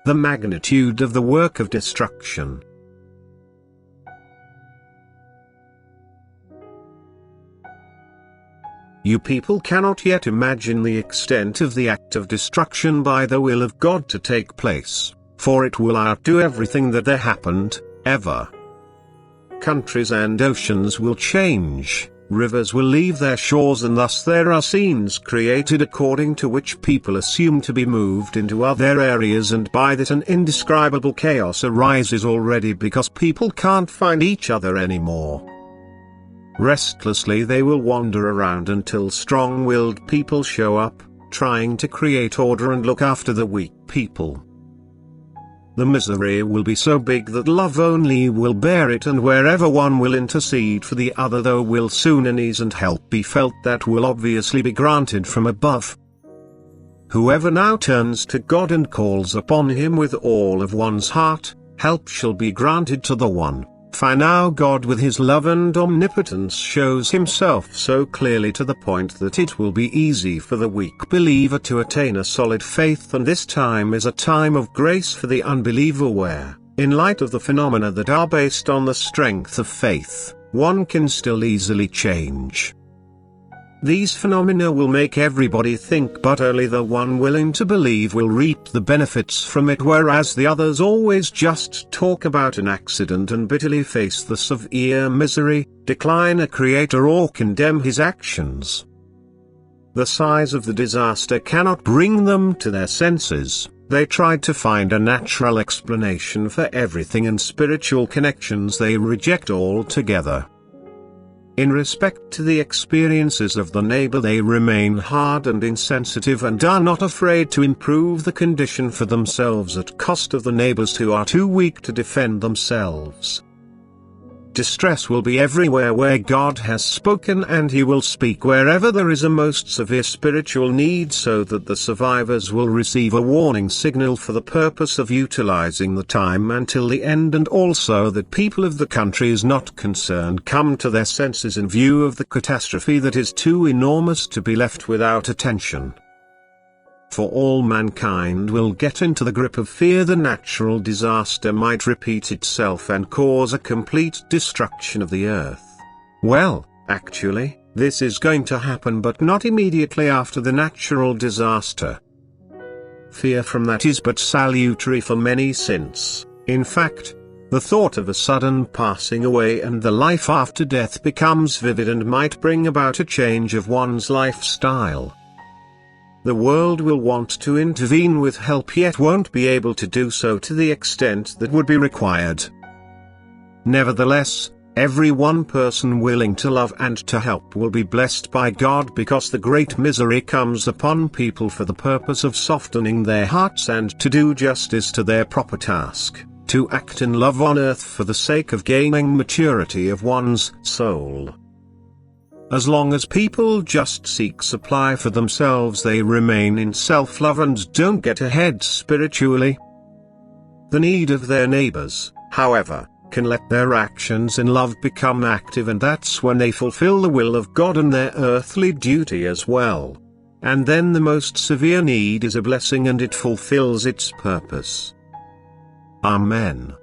the magnitude of the work of destruction. You people cannot yet imagine the extent of the act of destruction by the will of God to take place, for it will outdo everything that there happened, ever. Countries and oceans will change, rivers will leave their shores, and thus there are scenes created according to which people assume to be moved into other areas, and by that an indescribable chaos arises already because people can't find each other anymore. Restlessly they will wander around until strong-willed people show up, trying to create order and look after the weak people. The misery will be so big that love only will bear it, and wherever one will intercede for the other, though will soon an ease and help be felt that will obviously be granted from above. Whoever now turns to God and calls upon Him with all of one's heart, help shall be granted to the one. For now God with His love and omnipotence shows Himself so clearly to the point that it will be easy for the weak believer to attain a solid faith, and this time is a time of grace for the unbeliever where, in light of the phenomena that are based on the strength of faith, one can still easily change. These phenomena will make everybody think, but only the one willing to believe will reap the benefits from it, whereas the others always just talk about an accident and bitterly face the severe misery, decline a creator or condemn his actions. The size of the disaster cannot bring them to their senses. They tried to find a natural explanation for everything, and spiritual connections they reject altogether. In respect to the experiences of the neighbor they remain hard and insensitive, and are not afraid to improve the condition for themselves at cost of the neighbors who are too weak to defend themselves. Distress will be everywhere where God has spoken, and He will speak wherever there is a most severe spiritual need, so that the survivors will receive a warning signal for the purpose of utilizing the time until the end, and also that people of the countries not concerned come to their senses in view of the catastrophe that is too enormous to be left without attention. For all mankind will get into the grip of fear the natural disaster might repeat itself and cause a complete destruction of the earth. Well, actually, this is going to happen, but not immediately after the natural disaster. Fear from that is but salutary for many, since, in fact, the thought of a sudden passing away and the life after death becomes vivid and might bring about a change of one's lifestyle. The world will want to intervene with help, yet won't be able to do so to the extent that would be required. Nevertheless, every one person willing to love and to help will be blessed by God, because the great misery comes upon people for the purpose of softening their hearts and to do justice to their proper task, to act in love on earth for the sake of gaining maturity of one's soul. As long as people just seek supply for themselves, they remain in self-love and don't get ahead spiritually. The need of their neighbors, however, can let their actions in love become active, and that's when they fulfill the will of God and their earthly duty as well. And then the most severe need is a blessing, and it fulfills its purpose. Amen.